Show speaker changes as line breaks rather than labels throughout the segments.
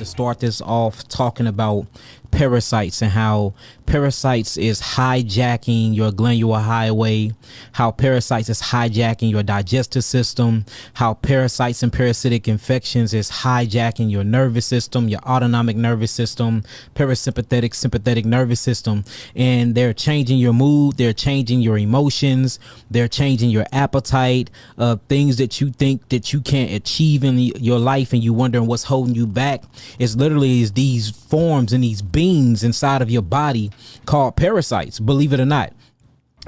start this off talking about parasites and how parasites is hijacking your glandular highway, how parasites is hijacking your digestive system, how parasites and parasitic infections is hijacking your nervous system, your autonomic nervous system, parasympathetic, sympathetic nervous system, and they're changing your mood, they're changing your emotions, they're changing your appetite, things that you think that you can't achieve in your life and you wondering what's holding you back. It's literally is these forms and these beings inside of your body called parasites, believe it or not.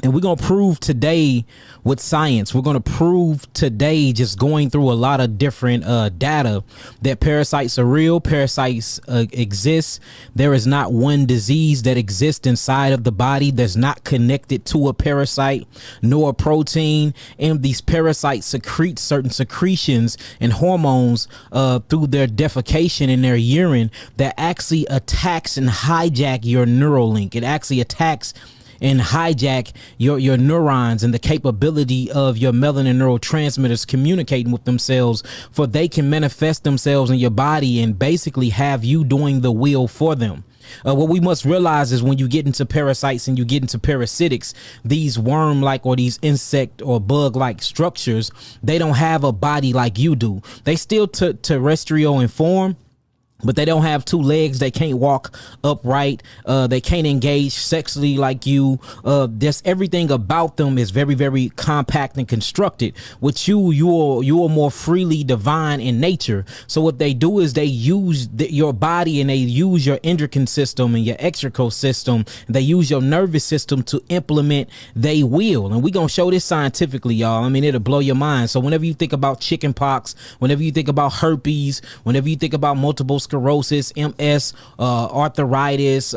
And we're going to prove today with science, we're going to prove today, just going through a lot of different data, that parasites are real. Parasites exist. There is not one disease that exists inside of the body that's not connected to a parasite nor a protein. And these parasites secrete certain secretions and hormones through their defecation in their urine that actually attacks and hijack your neural link. It actually attacks and hijack your neurons and the capability of your melanin neurotransmitters communicating with themselves, for they can manifest themselves in your body and basically have you doing the will for them. What we must realize is when you get into parasites and you get into parasitics, these worm-like or these insect or bug-like structures, they don't have a body like you do. They still terrestrial in form, but they don't have two legs. They can't walk upright. They can't engage sexually like you. There's everything about them is very, very compact and constructed. With you are more freely divine in nature. So what they do is they use your body and they use your endocrine system and your exocrine system. They use your nervous system to implement they will. And we're going to show this scientifically, y'all. I mean, it'll blow your mind. So whenever you think about chicken pox, whenever you think about herpes, whenever you think about multiple sclerosis, MS, arthritis,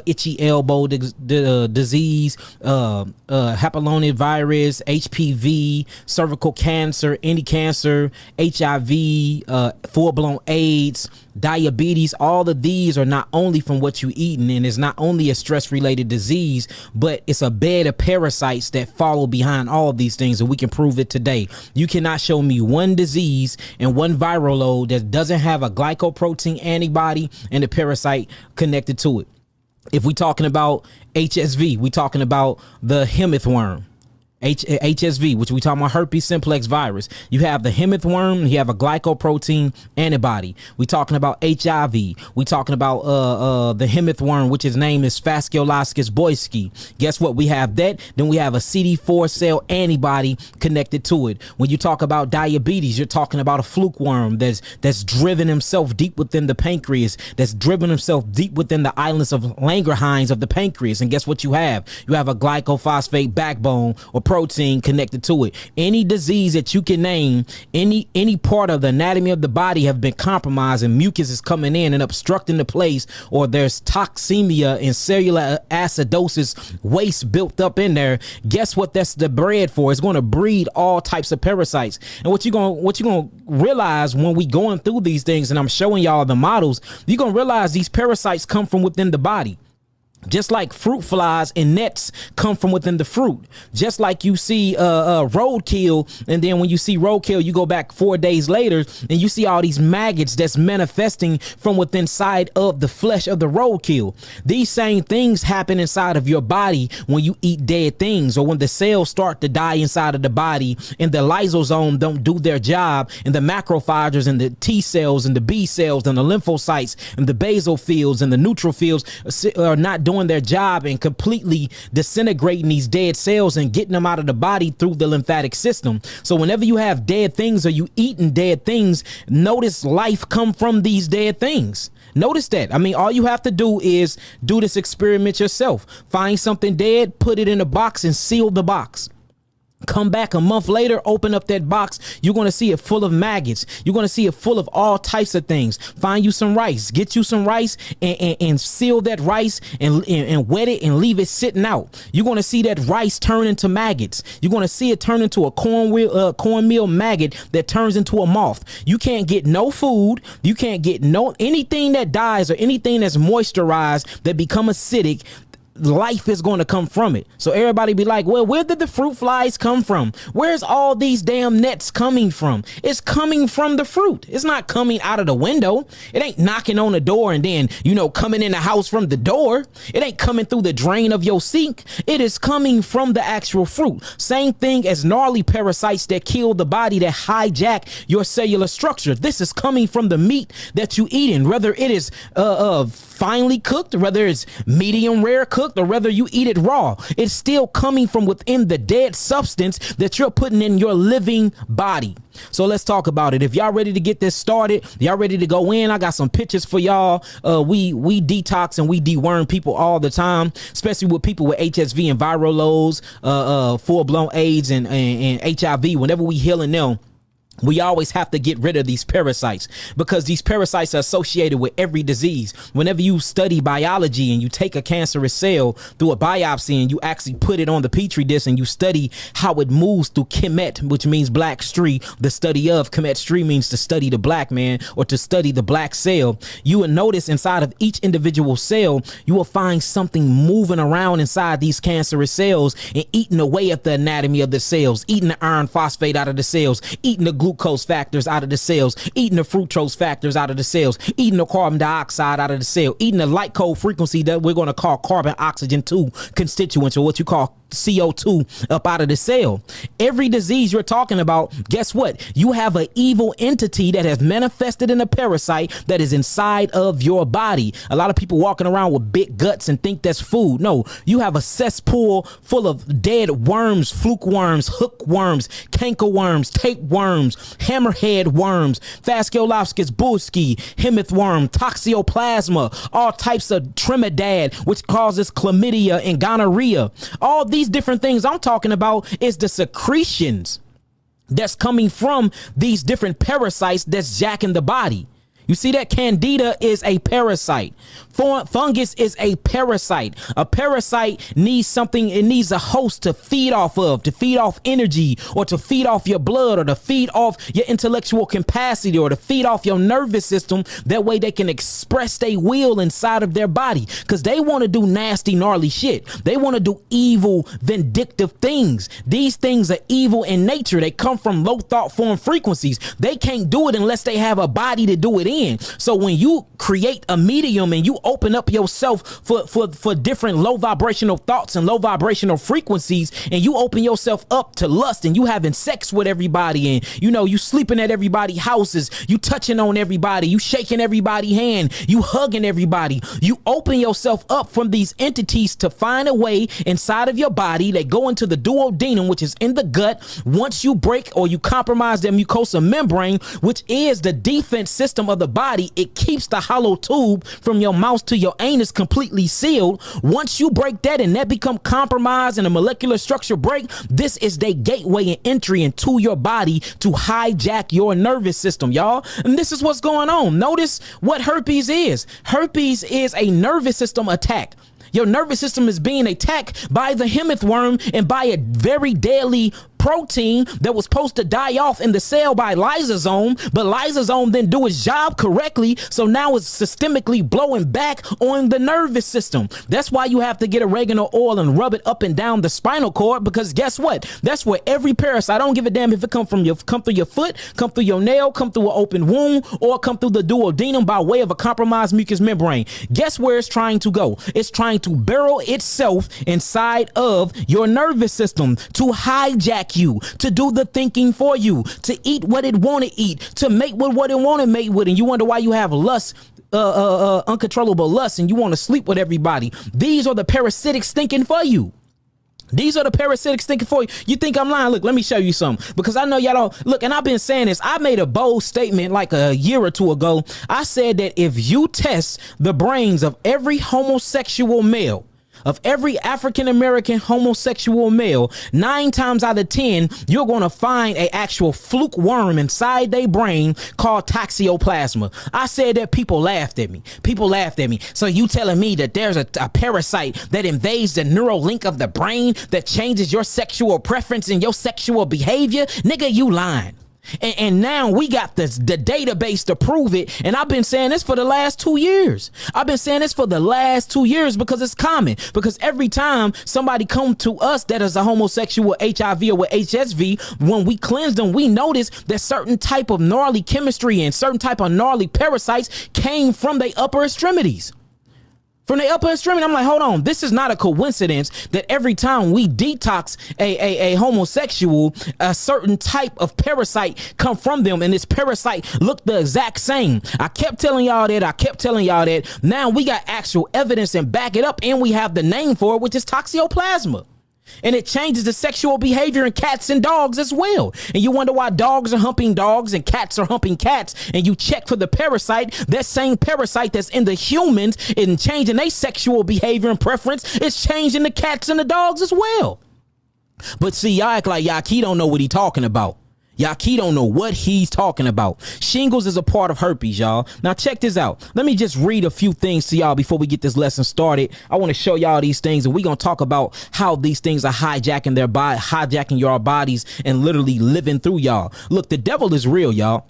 itchy elbow disease, papillomavirus, HPV, cervical cancer, any cancer, HIV, full-blown AIDS, diabetes, all of these are not only from what you eating, and it's not only a stress-related disease, but it's a bed of parasites that follow behind all of these things, and we can prove it today. You cannot show me one disease and one viral load that doesn't have a glycoprotein antibody and a parasite connected to it. If we're talking about HSV, we're talking about the hemith worm. HSV, which we talking about herpes simplex virus. You have the hemith worm, you have a glycoprotein antibody. We talking about HIV. We talking about the hemith worm, which his name is Fascioloscus boyski. Guess what? We have that. Then we have a CD4 cell antibody connected to it. When you talk about diabetes, you're talking about a fluke worm that's driven himself deep within the pancreas, that's driven himself deep within the islands of Langerhans of the pancreas. And guess what you have? You have a glycophosphate backbone or protein connected to it. Any disease that you can name, any part of the anatomy of the body have been compromised and mucus is coming in and obstructing the place, or there's toxemia and cellular acidosis waste built up in there. Guess what that's the bread for? It's going to breed all types of parasites. And what you're going to realize when we going through these things, and I'm showing y'all the models, you're going to realize these parasites come from within the body. Just like fruit flies and nets come from within the fruit. Just like you see roadkill, and then when you see roadkill, you go back 4 days later and you see all these maggots that's manifesting from within side of the flesh of the roadkill. These same things happen inside of your body when you eat dead things, or when the cells start to die inside of the body and the lysosome don't do their job, and the macrophages and the T cells and the B cells and the lymphocytes and the basophils and the neutrophils are not doing their job and completely disintegrating these dead cells and getting them out of the body through the lymphatic system. So whenever you have dead things or you eating dead things, notice life come from these dead things. Notice that. I mean, all you have to do is do this experiment yourself. Find something dead, put it in a box and seal the box. Come back a month later, open up that box. You're going to see it full of maggots. You're going to see it full of all types of things. Find you some rice. Get you some rice and seal that rice and wet it and leave it sitting out. You're going to see that rice turn into maggots. You're going to see it turn into a cornmeal maggot that turns into a moth. You can't get no food. You can't get anything that dies or anything that's moisturized that become acidic life is going to come from it. So everybody be like, well, where did the fruit flies come from? Where's all these damn nets coming from? It's coming from the fruit. It's not coming out of the window. It ain't knocking on the door and then, coming in the house from the door. It ain't coming through the drain of your sink. It is coming from the actual fruit. Same thing as gnarly parasites that kill the body, that hijack your cellular structure. This is coming from the meat that you eating, whether it is finely cooked, whether it's medium rare cooked, or whether you eat it raw. It's still coming from within the dead substance that you're putting in your living body. So let's talk about it. If y'all ready to get this started, y'all ready to go in, I got some pictures for y'all. We detox and we deworm people all the time, especially with people with HSV and viral loads, full-blown AIDS and HIV. Whenever we healing them, we always have to get rid of these parasites, because these parasites are associated with every disease. Whenever you study biology and you take a cancerous cell through a biopsy and you actually put it on the petri dish and you study how it moves through Kemet, which means black stree, the study of Kemet stree means to study the black man or to study the black cell, you will notice inside of each individual cell, you will find something moving around inside these cancerous cells and eating away at the anatomy of the cells, eating the iron phosphate out of the cells, eating the glucose factors out of the cells, eating the fructose factors out of the cells, eating the carbon dioxide out of the cell, eating the light cold frequency that we're going to call carbon oxygen 2 constituents, or what you call CO2, up out of the cell. Every disease you're talking about, guess what? You have an evil entity that has manifested in a parasite that is inside of your body. A lot of people walking around with big guts and think that's food. No, you have a cesspool full of dead worms, fluke worms, hook worms, canker worms, tapeworms, hammerhead worms, Fasciolopsis bullski, hemith worm, toxoplasma, all types of Trinidad, which causes chlamydia and gonorrhea. All these different things I'm talking about is the secretions that's coming from these different parasites that's jacking the body. You see that? Candida is a parasite. Fungus is a parasite. A parasite needs something. It needs a host to feed off of, to feed off energy, or to feed off your blood, or to feed off your intellectual capacity, or to feed off your nervous system. That way they can express their will inside of their body, because they want to do nasty, gnarly shit. They want to do evil, vindictive things. These things are evil in nature. They come from low thought form frequencies. They can't do it unless they have a body to do it in. So when you create a medium and you open up yourself for different low vibrational thoughts and low vibrational frequencies, and you open yourself up to lust, and you having sex with everybody, and you sleeping at everybody's houses, you touching on everybody, you shaking everybody's hand, you hugging everybody, you open yourself up from these entities to find a way inside of your body. They go into the duodenum, which is in the gut. Once you break or you compromise their mucosa membrane, which is the defense system of the body, it keeps the hollow tube from your mouth to your anus completely sealed. Once you break that and that become compromised and a molecular structure break, this is the gateway and entry into your body to hijack your nervous system, y'all. And this is what's going on. Notice what herpes is. Herpes is a nervous system attack. Your nervous system is being attacked by the hemith worm and by a very deadly protein that was supposed to die off in the cell by lysosome, but lysosome didn't do its job correctly, so now it's systemically blowing back on the nervous system. That's why you have to get oregano oil and rub it up and down the spinal cord, because guess what? That's where every parasite, I don't give a damn if it come through your foot, come through your nail, come through an open wound, or come through the duodenum by way of a compromised mucous membrane. Guess where it's trying to go? It's trying to burrow itself inside of your nervous system to hijack you, to do the thinking for you, to eat what it want to eat, to make what it want to make with. And you wonder why you have lust, uncontrollable lust, and you want to sleep with everybody. These are the parasitics thinking for you. These are the parasitics thinking for you. You think I'm lying? Look, let me show you something, because I know y'all don't look. And I've been saying this. I made a bold statement like a year or two ago. I said that if you test the brains of every homosexual male, of every African-American homosexual male, 9 times out of 10, you're going to find an actual fluke worm inside their brain called toxoplasma. I said that, people laughed at me. People laughed at me. So you telling me that there's a parasite that invades the neural link of the brain that changes your sexual preference and your sexual behavior? Nigga, you lying. And now we got the database to prove it. And I've been saying this for the last 2 years. Because it's common. Because every time somebody come to us that is a homosexual with HIV or with HSV, when we cleanse them, we notice that certain type of gnarly chemistry and certain type of gnarly parasites came from their upper extremities. I'm like, hold on. This is not a coincidence that every time we detox a homosexual, a certain type of parasite come from them, and this parasite look the exact same. I kept telling y'all that. Now we got actual evidence and back it up, and we have the name for it, which is toxoplasma. And it changes the sexual behavior in cats and dogs as well. And you wonder why dogs are humping dogs and cats are humping cats. And you check for the parasite. That same parasite that's in the humans and changing their sexual behavior and preference is changing the cats and the dogs as well. But see, y'all act like Yah'ki don't know what he talking about. Yah'ki don't know what he's talking about. Shingles is a part of herpes, y'all. Now check this out. Let me just read a few things to y'all before we get this lesson started. I want to show y'all these things, and we're going to talk about how these things are hijacking your bodies and literally living through y'all. Look, the devil is real, y'all.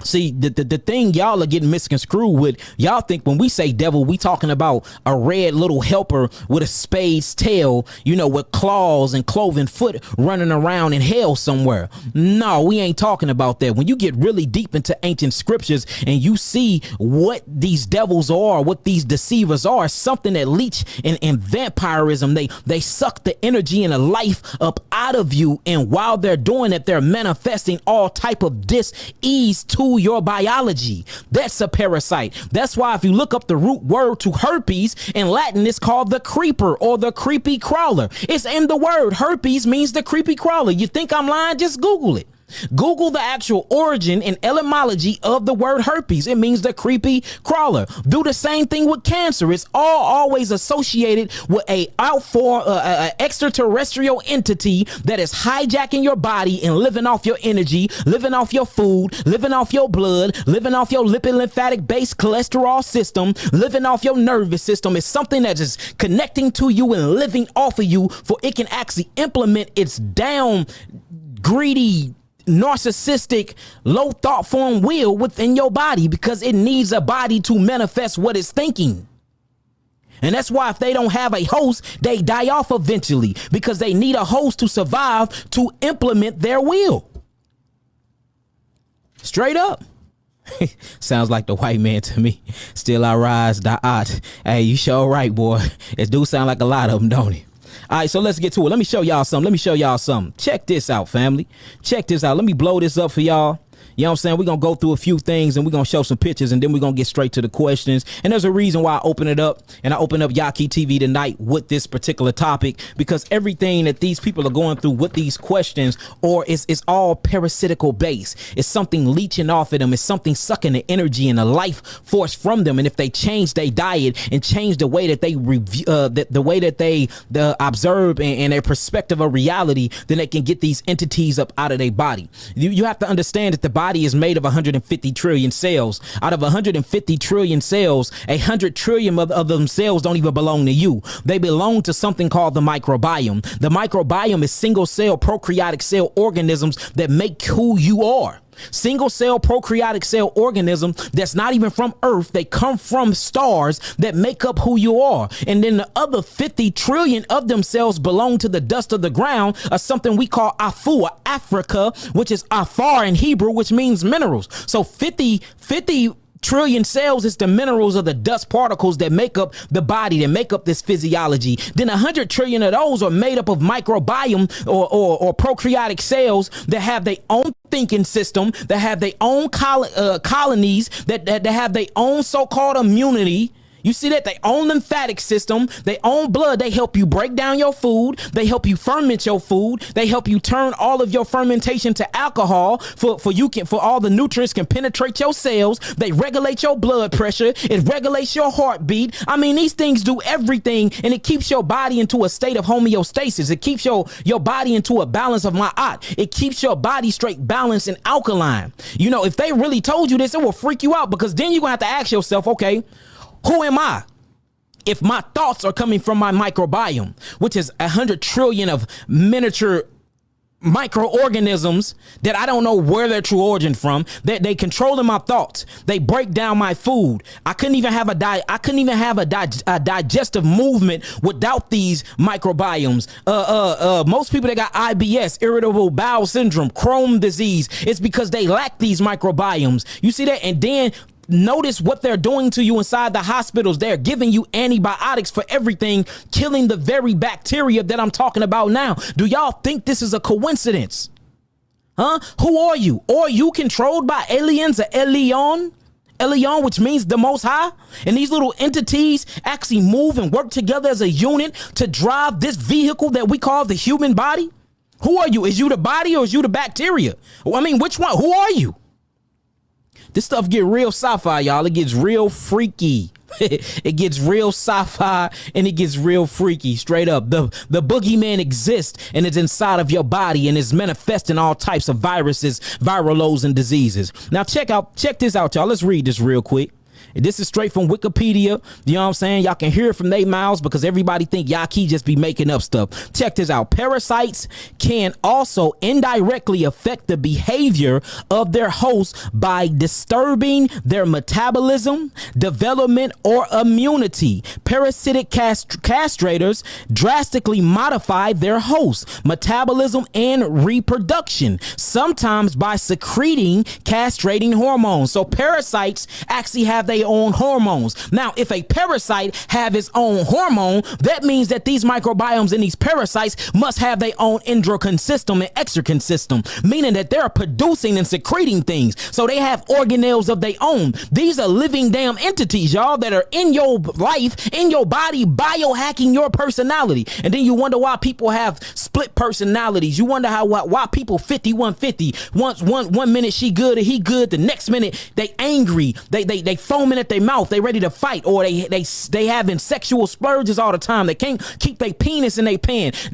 See, the thing y'all are getting misconstrued with, y'all think when we say devil, we talking about a red little helper with a spade's tail, with claws and cloven foot running around in hell somewhere. No, we ain't talking about that. When you get really deep into ancient scriptures and you see what these devils are, what these deceivers are, something that leech and vampirism, they suck the energy and the life up out of you. And while they're doing it, they're manifesting all type of dis-ease to your biology. That's a parasite. That's why if you look up the root word to herpes in Latin, it's called the creeper or the creepy crawler. It's in the word. Herpes means the creepy crawler. You think I'm lying? Just Google it. Google the actual origin and etymology of the word herpes. It means the creepy crawler. Do the same thing with cancer. It's always associated with a extraterrestrial entity that is hijacking your body and living off your energy, living off your food, living off your blood, living off your lipid lymphatic based cholesterol system, living off your nervous system. It's something that is connecting to you and living off of you, for it can actually implement its down greedy, narcissistic, low thought form will within your body, because it needs a body to manifest what it's thinking. And that's why if they don't have a host, they die off eventually, because they need a host to survive to implement their will. Straight up. Sounds like the white man to me. Still I rise, da'at. Hey, you sure right, boy. It do sound like a lot of them, don't it? All right, so let's get to it. Let me show y'all something. Check this out, family. Check this out. Let me blow this up for y'all. You know what I'm saying? We're going to go through a few things and we're going to show some pictures, and then we're going to get straight to the questions. And there's a reason why I open it up, and I open up Yah'ki TV tonight with this particular topic, because everything that these people are going through with these questions, or it's all parasitical based. It's something leeching off of them. It's something sucking the energy and the life force from them. And if they change their diet and change the way that they review, the way that they observe and their perspective of reality, then they can get these entities up out of their body. You have to understand that the body is made of 150 trillion cells. Out of 150 trillion cells, 100 trillion of them cells don't even belong to you. They belong to something called the microbiome. The microbiome is single cell prokaryotic cell organisms that make who you are. Single cell prokaryotic cell organisms that's not even from Earth. They come from stars that make up who you are. And then the other 50 trillion of them cells belong to the dust of the ground, or something we call Afu, Africa, which is Afar in Hebrew, which means minerals. So 50 trillion cells is the minerals of the dust particles that make up the body, that make up this physiology. Then 100 trillion of those are made up of microbiome or prokaryotic cells that have their own thinking system, that have their own colonies, that have their own so-called immunity. You see that? They own lymphatic system, they own blood. They help you break down your food. They help you ferment your food. They help you turn all of your fermentation to alcohol for all the nutrients can penetrate your cells. They regulate your blood pressure. It regulates your heartbeat. I mean, these things do everything, and it keeps your body into a state of homeostasis. It keeps your body into a balance of ma'at. It keeps your body straight balanced and alkaline. You know, if they really told you this, it will freak you out, because then you're gonna have to ask yourself, okay, who am I if my thoughts are coming from my microbiome, which is 100 trillion of miniature microorganisms that I don't know where their true origin from. They controlling my thoughts. They break down my food. I couldn't even have a digestive movement without these microbiomes. Most people that got IBS, irritable bowel syndrome, Crohn's disease, it's because they lack these microbiomes. You see that? And then notice what they're doing to you inside the hospitals. They're giving you antibiotics for everything, killing the very bacteria that I'm talking about now. Do y'all think this is a coincidence? Huh? Who are you? Are you controlled by aliens or Elion? Elion, which means the Most High? And these little entities actually move and work together as a unit to drive this vehicle that we call the human body? Who are you? Is you the body or is you the bacteria? Well, I mean, which one? Who are you? This stuff get real sci-fi, y'all. It gets real freaky. It gets real sci-fi and it gets real freaky. Straight up. The boogeyman exists and it's inside of your body and is manifesting all types of viruses, viral loads, and diseases. Now check this out, y'all. Let's read this real quick. This is straight from Wikipedia. You know what I'm saying? Y'all can hear it from their mouths because everybody think Yah'ki just be making up stuff. Check this out. Parasites can also indirectly affect the behavior of their hosts by disturbing their metabolism, development, or immunity. Parasitic castrators drastically modify their hosts' metabolism and reproduction, sometimes by secreting castrating hormones. So parasites actually have their own hormones. Now, if a parasite have its own hormone, that means that these microbiomes and these parasites must have their own endocrine system and exocrine system, meaning that they're producing and secreting things. So they have organelles of their own. These are living damn entities, y'all, that are in your life, in your body, biohacking your personality. And then you wonder why people have split personalities. You wonder why people 50-150. One minute she good or he good, the next minute they angry, they foaming at their mouth, they ready to fight, or they having sexual splurges all the time. They can't keep their penis in their pants.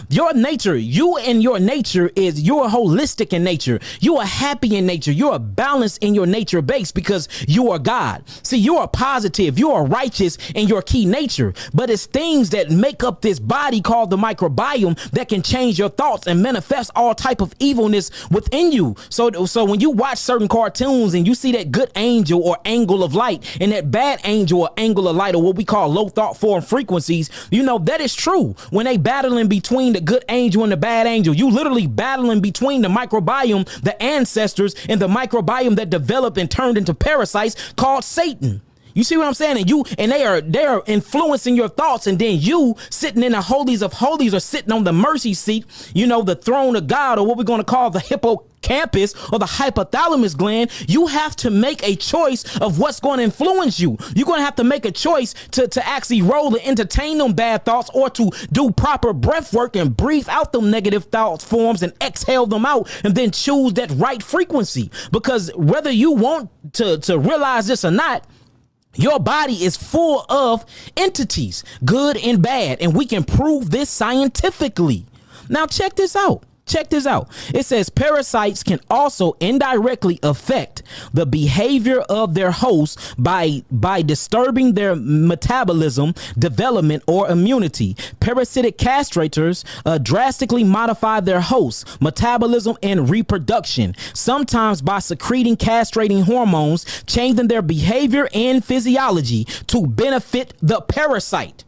Your nature, you and your nature is, you're holistic in nature. You are happy in nature. You are balanced in your nature base because you are God. See, you are positive. You are righteous in your key nature. But it's things that make up this body called the microbiome that can change your thoughts and manifest all type of evilness within you. So when you watch certain cartoons and you see that good angel or angle of light and that bad angel or angle of light, or what we call low thought form frequencies, you know that is true. When they battling between the good angel and the bad angel, you literally battling between the microbiome, the ancestors, and the microbiome that developed and turned into parasites called Satan. You see what I'm saying? And they are influencing your thoughts, and then you sitting in the holies of holies or sitting on the mercy seat, you know, the throne of God, or what we're going to call the hippocampus or the hypothalamus gland. You have to make a choice of what's going to influence you. You're going to have to make a choice to actually roll and entertain them bad thoughts, or to do proper breath work and breathe out them negative thoughts forms and exhale them out, and then choose that right frequency. Because whether you want to realize this or not, your body is full of entities, good and bad, and we can prove this scientifically. Now check this out. Check this out. It says parasites can also indirectly affect the behavior of their hosts by disturbing their metabolism, development, or immunity. Parasitic castrators drastically modify their hosts' metabolism and reproduction, sometimes by secreting castrating hormones, changing their behavior and physiology to benefit the parasite.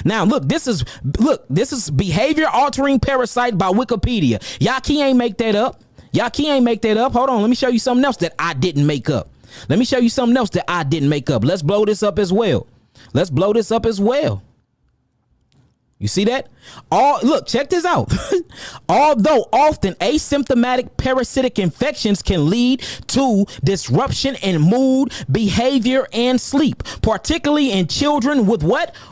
Now this is behavior altering parasite by Wikipedia. Yah'ki ain't make that up. Hold on, let me show you something else that I didn't make up. Let's blow this up as well. You see that? Check this out. Although often asymptomatic parasitic infections can lead to disruption in mood, behavior, and sleep, particularly in children with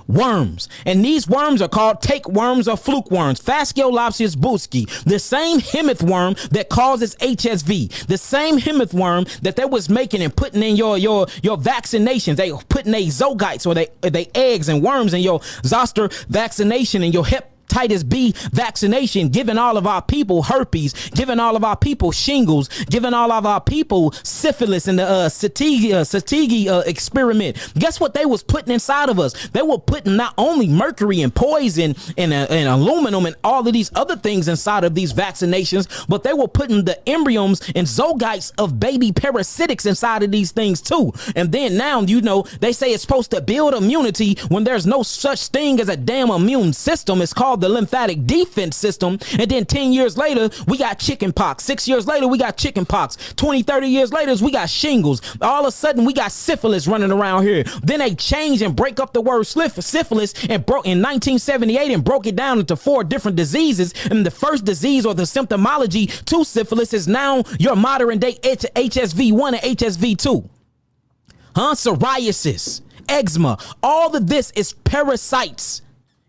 worms. And these worms are called tapeworms or fluke worms, Fasciolopsis buski, the same hemith worm that causes HSV, the same hemith worm that they was making and putting in your vaccinations. They putting their zogites or they eggs and worms in your zoster vaccination and your hepatitis hepatitis B vaccination, giving all of our people herpes, giving all of our people shingles, giving all of our people syphilis in the Satigi experiment. Guess what they was putting inside of us? They were putting not only mercury and poison and aluminum and all of these other things inside of these vaccinations, but they were putting the embryos and zogytes of baby parasitics inside of these things too. And then now, you know, they say it's supposed to build immunity when there's no such thing as a damn immune system. It's called the lymphatic defense system. And then 10 years later, we got chicken pox. 6 years later, we got chicken pox. 20, 30 years later, we got shingles. All of a sudden, we got syphilis running around here. Then they change and break up the word syphilis and broke in 1978 and broke it down into 4 different diseases. And the first disease or the symptomology to syphilis is now your modern day HSV1 and HSV2. Psoriasis, eczema, all of this is parasites.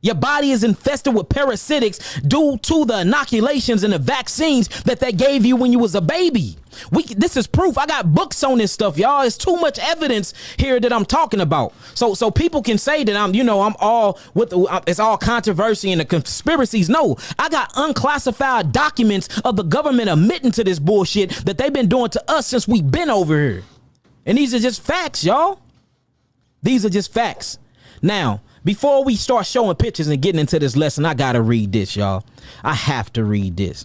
Your body is infested with parasitics due to the inoculations and the vaccines that they gave you when you was a baby. This is proof. I got books on this stuff, y'all. It's too much evidence here that I'm talking about. So people can say that I'm all with it's all controversy and the conspiracies. No, I got unclassified documents of the government admitting to this bullshit that they've been doing to us since we've been over here. And these are just facts, y'all. These are just facts. Now, before we start showing pictures and getting into this lesson, I gotta read this, y'all. I have to read this.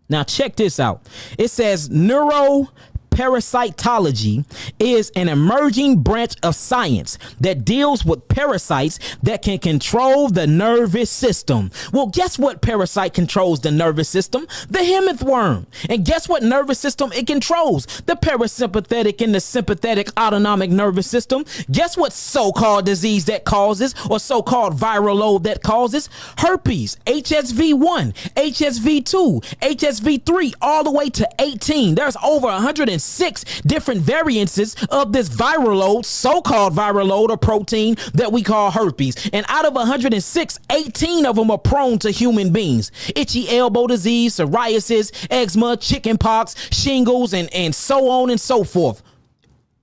Now, check this out. It says neuroparasitology is an emerging branch of science that deals with parasites that can control the nervous system. Well, guess what parasite controls the nervous system? The hemorrhoid worm. And guess what nervous system it controls? The parasympathetic and the sympathetic autonomic nervous system. Guess what so-called disease that causes, or so-called viral load that causes? Herpes, HSV1, HSV2, HSV3, all the way to 18. There's over 106 different variances of this viral load, so-called viral load or protein that we call herpes. And out of 106, 18 of them are prone to human beings. Itchy elbow disease, psoriasis, eczema, chickenpox, shingles, and so on and so forth.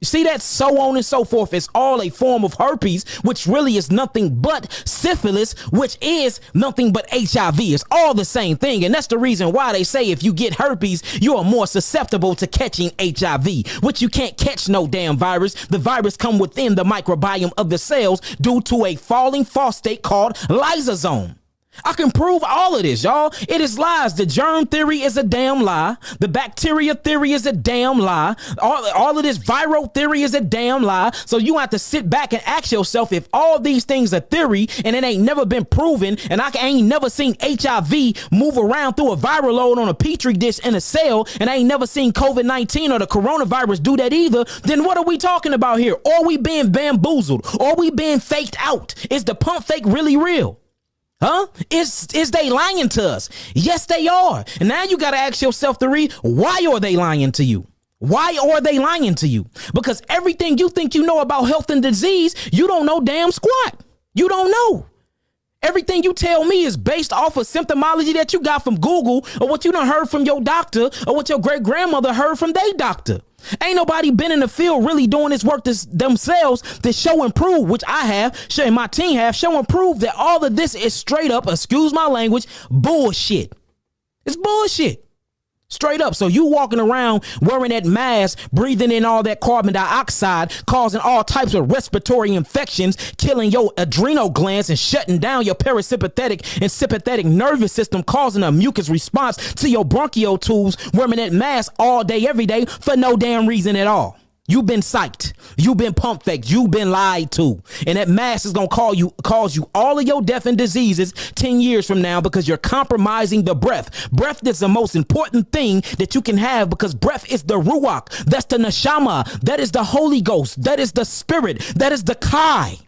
You see that? So on and so forth. It's all a form of herpes, which really is nothing but syphilis, which is nothing but HIV. It's all the same thing. And that's the reason why they say if you get herpes, you are more susceptible to catching HIV, which you can't catch no damn virus. The virus come within the microbiome of the cells due to a falling phosphate called lysosome. I can prove all of this, y'all. It is lies. The germ theory is a damn lie. The bacteria theory is a damn lie. All of this viral theory is a damn lie. So you have to sit back and ask yourself if all these things are theory and it ain't never been proven, and I ain't never seen HIV move around through a viral load on a petri dish in a cell, and I ain't never seen COVID-19 or the coronavirus do that either, then what are we talking about here? Or we being bamboozled? Or we being faked out? Is the pump fake really real? Is they lying to us? Yes, they are. And now you got to ask yourself why are they lying to you? Why are they lying to you? Because everything you think you know about health and disease, you don't know damn squat. You don't know. Everything you tell me is based off of symptomology that you got from Google, or what you done heard from your doctor, or what your great grandmother heard from their doctor. Ain't nobody been in the field really doing this work themselves to show and prove, which I have, and my team have, show and prove that all of this is straight up, excuse my language, bullshit. It's bullshit. Straight up. So you walking around wearing that mask, breathing in all that carbon dioxide, causing all types of respiratory infections, killing your adrenal glands and shutting down your parasympathetic and sympathetic nervous system, causing a mucus response to your bronchial tubes, wearing that mask all day, every day for no damn reason at all. You've been psyched. You've been pump faked. You've been lied to. And that mask is going to cause you all of your death and diseases 10 years from now, because you're compromising the breath. Breath is the most important thing that you can have, because breath is the ruach. That's the neshama. That is the Holy Ghost. That is the spirit. That is the kai.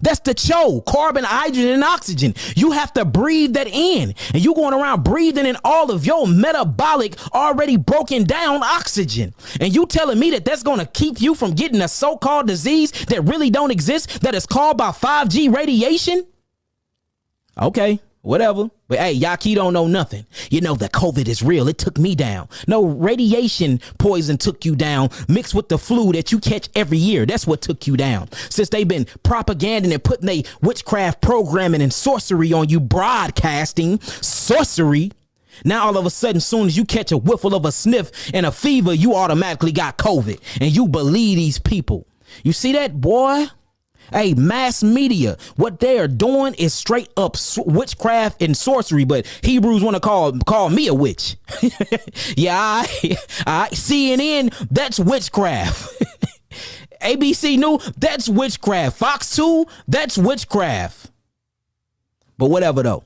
That's the cho, carbon, hydrogen, and oxygen. You have to breathe that in. And you going around breathing in all of your metabolic, already broken down oxygen. And you telling me that that's going to keep you from getting a so-called disease that really don't exist, that is called by 5G radiation? Okay, whatever. But hey, Yah'ki don't know nothing. You know that COVID is real. It took me down. No, radiation poison took you down, mixed with the flu that you catch every year. That's what took you down. Since they've been propaganding and putting a witchcraft programming and sorcery on you, broadcasting sorcery. Now, all of a sudden, soon as you catch a whiffle of a sniff and a fever, you automatically got COVID. And you believe these people. You see that, boy? Hey, mass media, what they are doing is straight up witchcraft and sorcery, but Hebrews want to call me a witch. Yeah, I CNN, that's witchcraft. ABC News, that's witchcraft. Fox 2, that's witchcraft. But whatever though.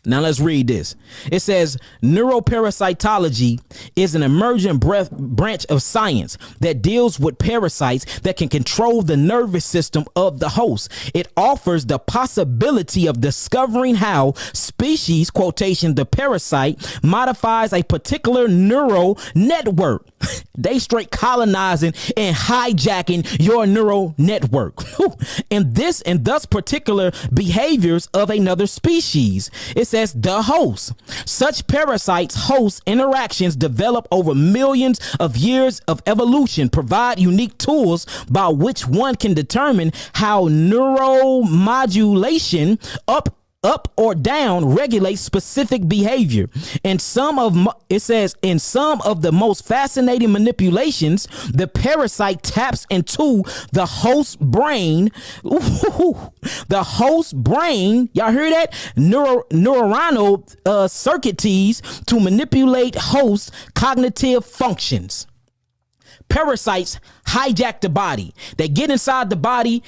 Now let's read this. It says neuroparasitology is an emergent branch of science that deals with parasites that can control the nervous system of the host. It offers the possibility of discovering how species, quotation, the parasite modifies a particular neural network. They straight colonizing and hijacking your neural network. And thus particular behaviors of another species. It says the host. Such parasites host interactions develop over millions of years of evolution, provide unique tools by which one can determine how neuromodulation up or down regulates specific behavior. And it says in some of the most fascinating manipulations, the parasite taps into the host brain. The host brain, y'all hear that? Neuronal circuitries to manipulate host cognitive functions. Parasites hijack the body. They get inside the body.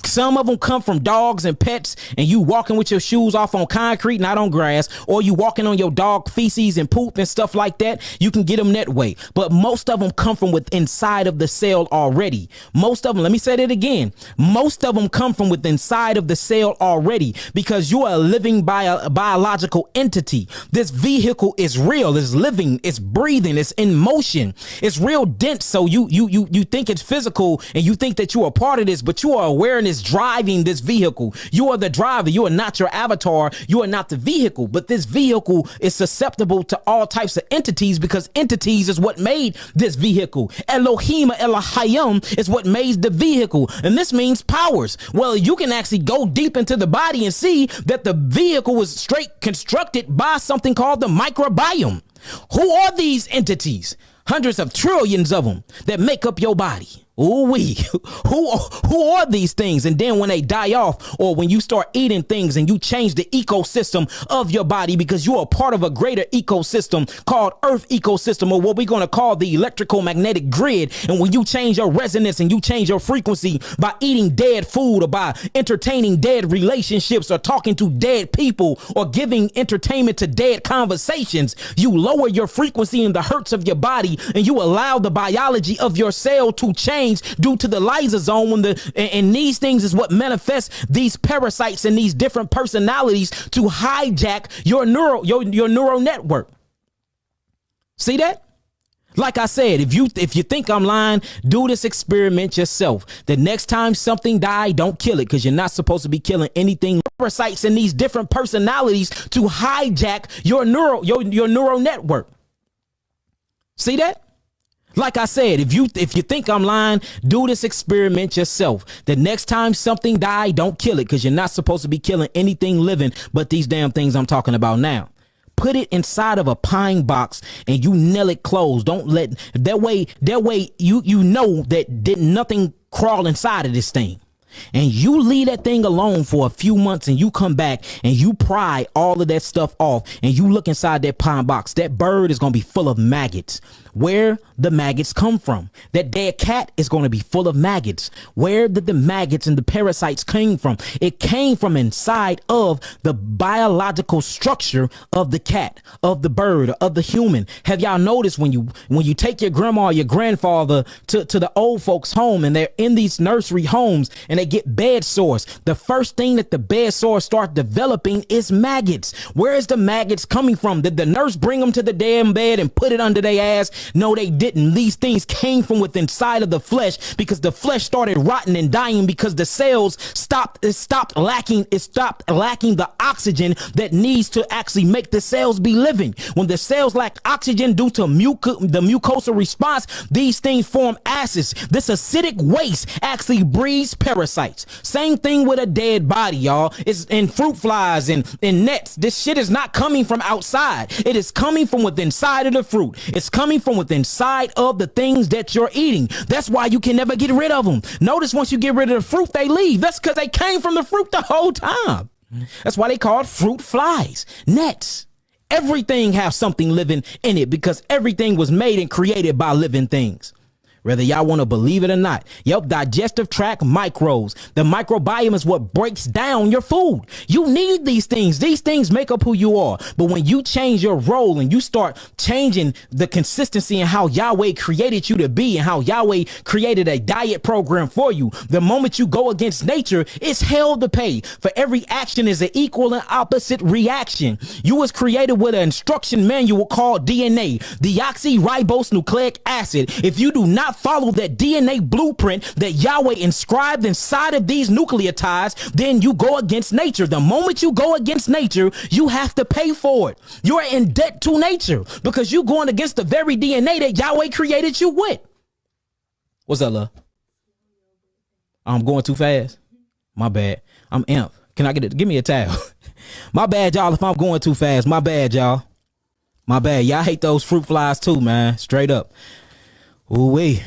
Some of them come from dogs and pets, and you walking with your shoes off on concrete, not on grass, or you walking on your dog feces and poop and stuff like that. You can get them that way. But most of them come from within inside of the cell already. Most of them, let me say that again. Most of them come from within inside of the cell already, because you are a living biological entity. This vehicle is real, it's living, it's breathing, it's in motion, it's real dense. So you think it's physical and you think that you are a part of this, but you are aware is driving this vehicle. You are the driver. You are not your avatar. You are not the vehicle, but this vehicle is susceptible to all types of entities, because entities is what made this vehicle. Elohim Elohayim is what made the vehicle. And this means powers. Well, you can actually go deep into the body and see that the vehicle was straight constructed by something called the microbiome. Who are these entities? Hundreds of trillions of them that make up your body. Ooh-wee. Who are these things? And then when they die off, or when you start eating things and you change the ecosystem of your body, because you are part of a greater ecosystem called Earth ecosystem, or what we're going to call the electrical magnetic grid. And when you change your resonance and you change your frequency by eating dead food, or by entertaining dead relationships, or talking to dead people, or giving entertainment to dead conversations, you lower your frequency in the hertz of your body, and you allow the biology of your cell to change due to the lysosome. And these things is what manifests these parasites and these different personalities to hijack your neural network. See that? Like I said, if you think I'm lying, do this experiment yourself. The next time something die, don't kill it, because you're not supposed to be killing anything. Parasites and these different personalities to hijack your neural network. See that? Like I said, if you think I'm lying, do this experiment yourself. The next time something die, don't kill it, because you're not supposed to be killing anything living but these damn things I'm talking about now. Put it inside of a pine box and you nail it closed. Don't let that way you know that nothing crawl inside of this thing. And you leave that thing alone for a few months, and you come back and you pry all of that stuff off, and you look inside that pine box. That bird is going to be full of maggots. Where the maggots come from? That dead cat is going to be full of maggots. Where did the maggots and the parasites came from? It came from inside of the biological structure of the cat, of the bird, of the human. Have y'all noticed when you take your grandma or your grandfather to the old folks home, and they're in these nursery homes, and they get bed sores. The first thing that the bed sores start developing is maggots. Where is the maggots coming from? Did the nurse bring them to the damn bed and put it under their ass? No, they didn't. These things came from within inside of the flesh, because the flesh started rotting and dying because the cells stopped lacking the oxygen that needs to actually make the cells be living. When the cells lack oxygen due to the mucosal response, these things form acids. This acidic waste actually breeds parasites. Same thing with a dead body, y'all. It's in fruit flies and in nets. This shit is not coming from outside. It is coming from within inside of the fruit. It's coming from within inside of the things that you're eating. That's why you can never get rid of them. Notice once you get rid of the fruit, they leave. That's because they came from the fruit the whole time. That's why they call it fruit flies, nets. Everything has something living in it because everything was made and created by living things. Whether y'all want to believe it or not. Yep, digestive tract microbes. The microbiome is what breaks down your food. You need these things. These things make up who you are. But when you change your role and you start changing the consistency in how Yahweh created you to be and how Yahweh created a diet program for you, the moment you go against nature, it's hell to pay. For every action is an equal and opposite reaction. You was created with an instruction manual called DNA, deoxyribonucleic acid. If you do not follow that DNA blueprint that Yahweh inscribed inside of these nucleotides, then you go against nature. The moment you go against nature, you have to pay for it. You're in debt to nature because you're going against the very DNA that Yahweh created you with. What's up, love? I'm going too fast. My bad. I'm amped. Can I give me a towel? My bad, y'all, if I'm going too fast. My bad, y'all. My bad. Y'all hate those fruit flies too, man. Straight up. Ooh-wee.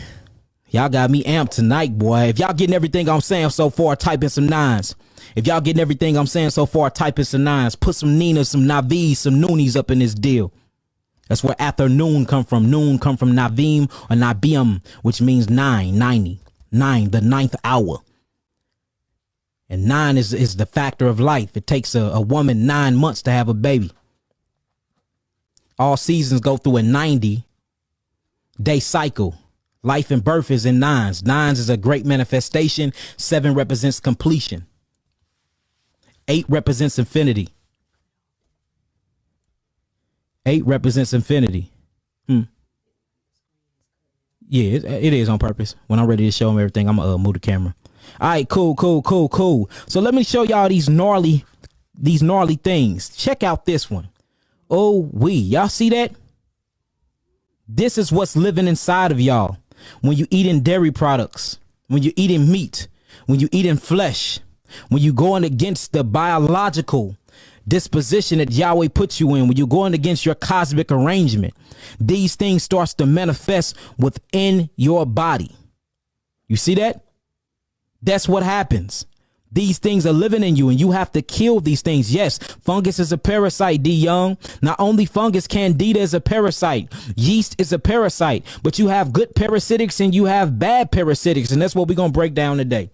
Y'all got me amped tonight, boy. If y'all getting everything I'm saying so far, type in some nines. If y'all getting everything I'm saying so far, type in some nines. Put some Ninas, some Navis, some Noonies up in this deal. That's where afternoon come from. Noon come from Navim or Nabium, which means 90, 9, the ninth hour. And 9 is the factor of life. It takes a woman 9 months to have a baby. All seasons go through a 90-day cycle. Life and birth is in nines. Nines is a great manifestation. 7 represents completion. 8 represents infinity. 8 represents infinity. Yeah, it is on purpose. When I'm ready to show them everything, I'm gonna move the camera. All right, cool. So let me show y'all these gnarly things. Check out this one. Y'all see that? This is what's living inside of y'all. When you eating dairy products, when you're eating meat, when you eating flesh, when you going against the biological disposition that Yahweh puts you in, when you're going against your cosmic arrangement, these things starts to manifest within your body. You see that? That's what happens. These things are living in you and you have to kill these things. Yes, fungus is a parasite, D Young. Not only fungus, candida is a parasite. Yeast is a parasite, but you have good parasitics and you have bad parasitics. And that's what we're going to break down today.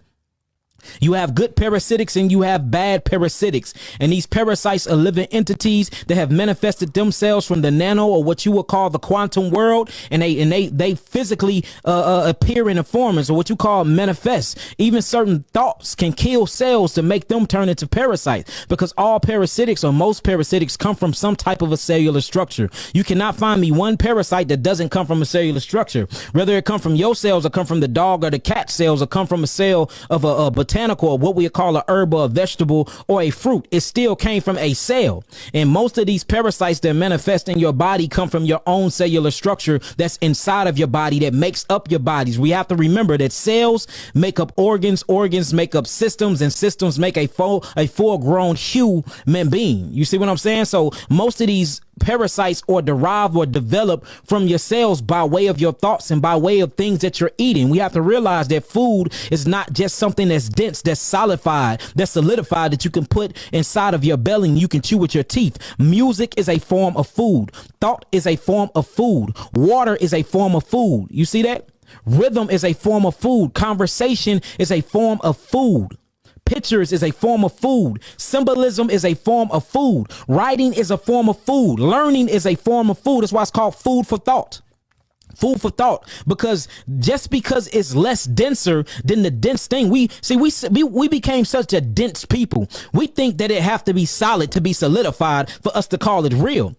You have good parasitics and you have bad parasitics. And these parasites are living entities that have manifested themselves from the nano, or what you would call the quantum world. And they physically appear in a form, or what you call manifest. Even certain thoughts can kill cells to make them turn into parasites, because all parasitics, or most parasitics, come from some type of a cellular structure. You cannot find me one parasite that doesn't come from a cellular structure, whether it come from your cells or come from the dog or the cat cells or come from a cell of a botanical, or what we call a herb or a vegetable or a fruit. It still came from a cell. And most of these parasites that manifest in your body come from your own cellular structure that's inside of your body that makes up your bodies. We have to remember that cells make up organs, organs make up systems, and systems make a full-grown human being. You see what I'm saying? So most of these parasites are derived or developed from your cells by way of your thoughts and by way of things that you're eating. We have to realize that food is not just something that's dense, that's solidified, that you can put inside of your belly and you can chew with your teeth. Music is a form of food. Thought is a form of food. Water is a form of food. You see that? Rhythm is a form of food. Conversation is a form of food. Pictures is a form of food. Symbolism is a form of food. Writing is a form of food. Learning is a form of food. That's why it's called food for thought. Food for thought, because just because it's less denser than the dense thing, we became such a dense people. We think that it have to be solid to be solidified for us to call it real.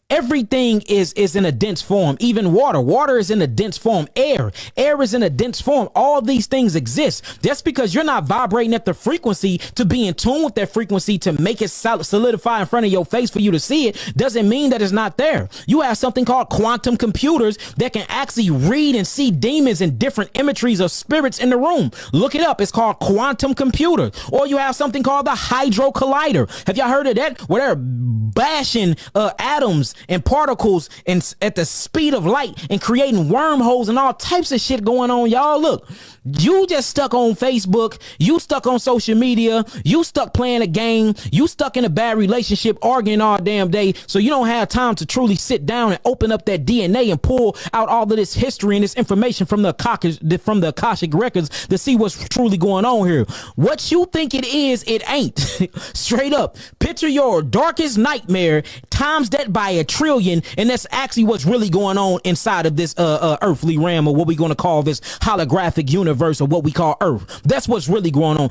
Everything is in a dense form. Even water is in a dense form. Air is in a dense form. All these things exist. Just because you're not vibrating at the frequency to be in tune with that frequency to make it solidify in front of your face for you to see it doesn't mean that it's not there. You have something called quantum computers that can actually read and see demons and different imageries of spirits in the room. Look it up. It's called quantum computer. Or you have something called the hydro collider. Have y'all heard of that? Where they're bashing atoms and particles and at the speed of light and creating wormholes and all types of shit going on. Y'all, look, you just stuck on Facebook, you stuck on social media, you stuck playing a game, you stuck in a bad relationship, arguing all damn day, so you don't have time to truly sit down and open up that DNA and pull out all of this history and this information from the Akashic records to see what's truly going on here. What you think it is, it ain't. Straight up. Picture your darkest nightmare times that by a trillion, and that's actually what's really going on inside of this earthly realm, or what we're going to call this holographic universe, or what we call Earth. That's what's really going on.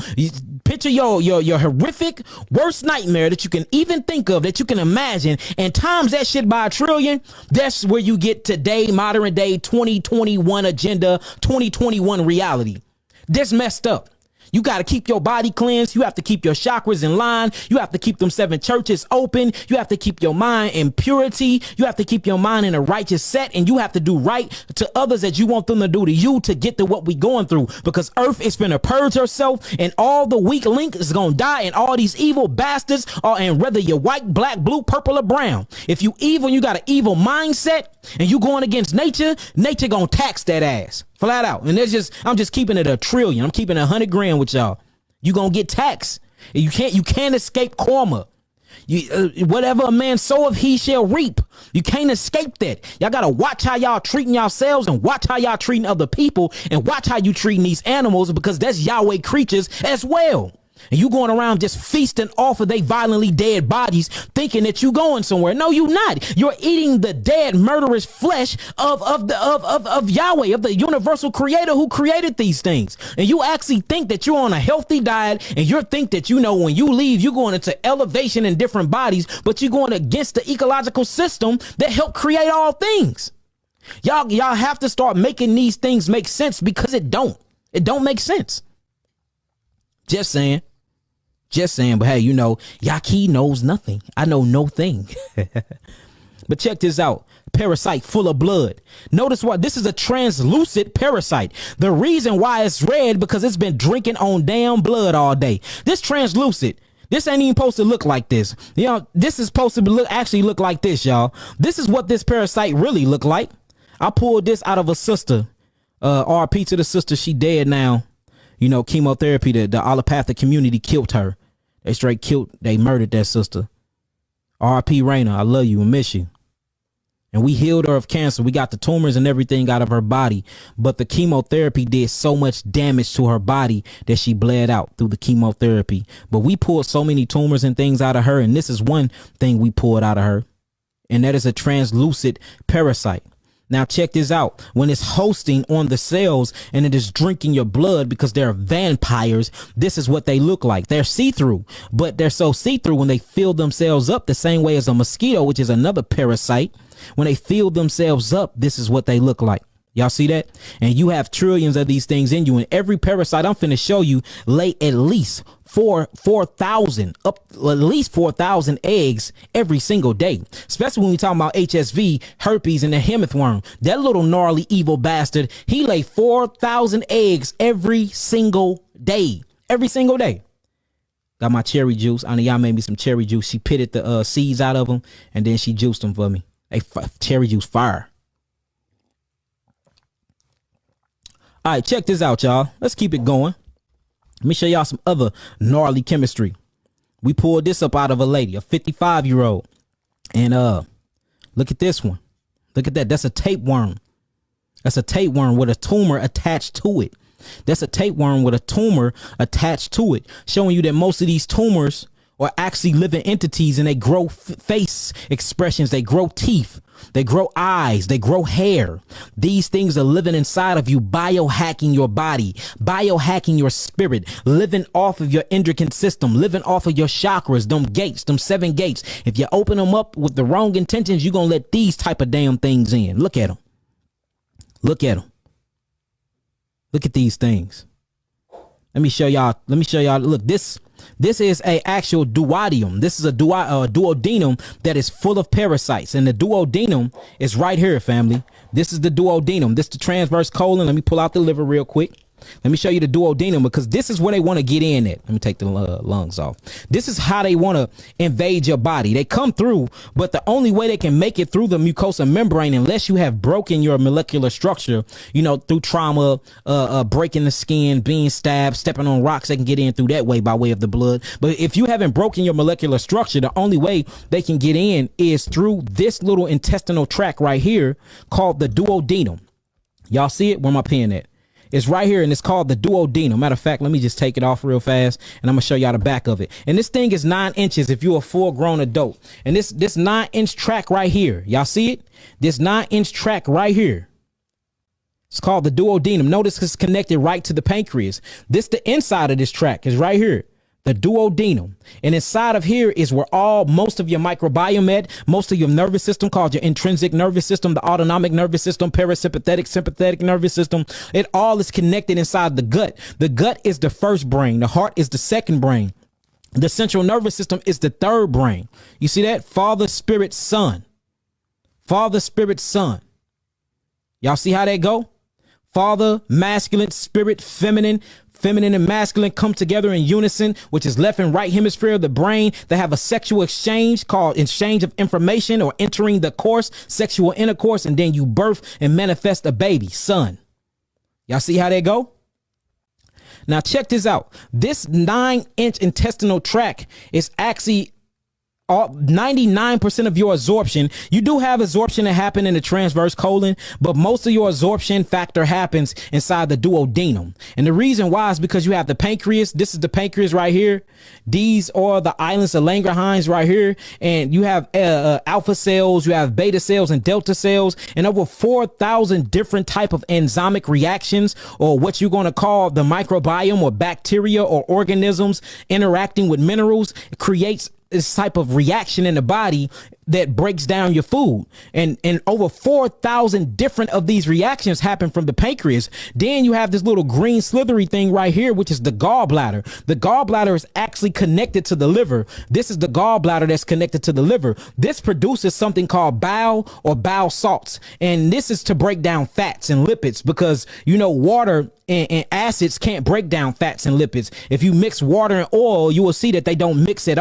Picture your horrific worst nightmare that you can even think of, that you can imagine, and times that shit by a trillion. That's where you get today, modern day 2021 agenda, 2021 reality. This messed up. You got to keep your body cleansed. You have to keep your chakras in line. You have to keep them 7 churches open. You have to keep your mind in purity. You have to keep your mind in a righteous set, and you have to do right to others as you want them to do to you to get to what we going through, because Earth is finna purge herself, and all the weak link is gonna die, and all these evil bastards are, and whether you're white, black, blue, purple, or brown, if you evil, you got an evil mindset, and you going against nature gonna tax that ass. Flat out. And I'm just keeping it a trillion. I'm keeping 100 grand with y'all. You gonna get taxed. You can't escape karma. Whatever a man soweth, he shall reap. You can't escape that. Y'all gotta watch how y'all treating yourselves, and watch how y'all treating other people, and watch how you treating these animals, because that's Yahweh creatures as well. And you going around just feasting off of they violently dead bodies, thinking that you going somewhere. No, you not. You're eating the dead, murderous flesh of Yahweh, of the universal creator who created these things. And you actually think that you're on a healthy diet, and you think that, you know, when you leave, you're going into elevation in different bodies, but you're going against the ecological system that helped create all things. Y'all have to start making these things make sense, because it don't make sense. Just saying. But hey, you know, Yah'ki knows nothing. I know no thing. But check this out. Parasite full of blood. Notice what this is: a translucent parasite. The reason why it's red, because it's been drinking on damn blood all day. This translucent. This ain't even supposed to look like this. You know, this is supposed to actually look like this, y'all. This is what this parasite really look like. I pulled this out of a sister. RP to the sister. She dead now. You know, chemotherapy, the allopathic community killed her. They murdered that sister. RP Raina, I love you and miss you. And we healed her of cancer. We got the tumors and everything out of her body. But the chemotherapy did so much damage to her body that she bled out through the chemotherapy. But we pulled so many tumors and things out of her. And this is one thing we pulled out of her. And that is a translucent parasite. Now check this out. When it's hosting on the cells and it is drinking your blood, because they're vampires, this is what they look like. They're see-through, but they're so see-through when they fill themselves up the same way as a mosquito, which is another parasite. When they fill themselves up, this is what they look like. Y'all see that? And you have trillions of these things in you, and every parasite I'm finna show you lay at least 4,000 eggs every single day. Especially when we talking about HSV, herpes, and the hemith worm. That little gnarly evil bastard, he lay 4,000 eggs every single day. Every single day. Got my cherry juice. I know y'all made me some cherry juice. She pitted the seeds out of them, and then she juiced them for me. Hey, cherry juice fire. All right, check this out, y'all. Let's keep it going. Let me show y'all some other gnarly chemistry. We pulled this up out of a lady, a 55-year-old. And look at this one. Look at that. That's a tapeworm. That's a tapeworm with a tumor attached to it. That's a tapeworm with a tumor attached to it, showing you that most of these tumors are actually living entities, and they grow face expressions. They grow teeth. they grow eyes, they grow hair. These things are living inside of you, biohacking your body, biohacking your spirit, living off of your endocrine system, living off of your chakras, them gates, them 7 gates. If you open them up with the wrong intentions, you're going to let these type of damn things in. Look at them. Look at them. Look at these things. Let me show y'all. Look, this is a actual duodenum. This is a duodenum that is full of parasites. And the duodenum is right here, family. This is the duodenum. This is the transverse colon. Let me pull out the liver real quick. Let me show you the duodenum, because this is where they want to get in at. Let me take the lungs off. This is how they want to invade your body. They come through, but the only way they can make it through the mucosa membrane, unless you have broken your molecular structure, through trauma, breaking the skin, being stabbed, stepping on rocks, they can get in through that way by way of the blood. But if you haven't broken your molecular structure, the only way they can get in is through this little intestinal tract right here called the duodenum. Y'all see it? Where my pen at? It's right here, and it's called the duodenum. Matter of fact, let me just take it off real fast, and I'm gonna show y'all the back of it. And this thing is 9 inches if you're a full-grown adult. And this 9-inch tract right here, y'all see it? This 9-inch tract right here, it's called the duodenum. Notice it's connected right to the pancreas. The inside of this tract is right here, the duodenum. And inside of here is where most of your microbiome at, most of your nervous system, called your intrinsic nervous system, the autonomic nervous system, parasympathetic, sympathetic nervous system. It all is connected inside the gut. The gut is the first brain. The heart is the second brain. The central nervous system is the third brain. You see that? Father, Spirit, Son. Father, Spirit, Son. Y'all see how that go? Father, masculine, spirit, feminine. Feminine and masculine come together in unison, which is left and right hemisphere of the brain. They have a sexual exchange called exchange of information, or entering the course, sexual intercourse, and then you birth and manifest a baby, son. Y'all see how they go? Now check this out. This 9-inch intestinal tract is actually 99% of your absorption. You do have absorption that happen in the transverse colon, but most of your absorption factor happens inside the duodenum. And the reason why is because you have the pancreas. This is the pancreas right here. These are the islands of Langerhans right here. And you have alpha cells, you have beta cells and delta cells, and over 4,000 different type of enzymic reactions, or what you're going to call the microbiome, or bacteria or organisms interacting with minerals. It creates this type of reaction in the body that breaks down your food, and over 4,000 different of these reactions happen from the pancreas. Then you have this little green slithery thing right here, which is the gallbladder. The gallbladder is actually connected to the liver. This is the gallbladder that's connected to the liver. This produces something called bile or bile salts, and this is to break down fats and lipids, because water and acids can't break down fats and lipids. If you mix water and oil, you will see that they don't mix at all.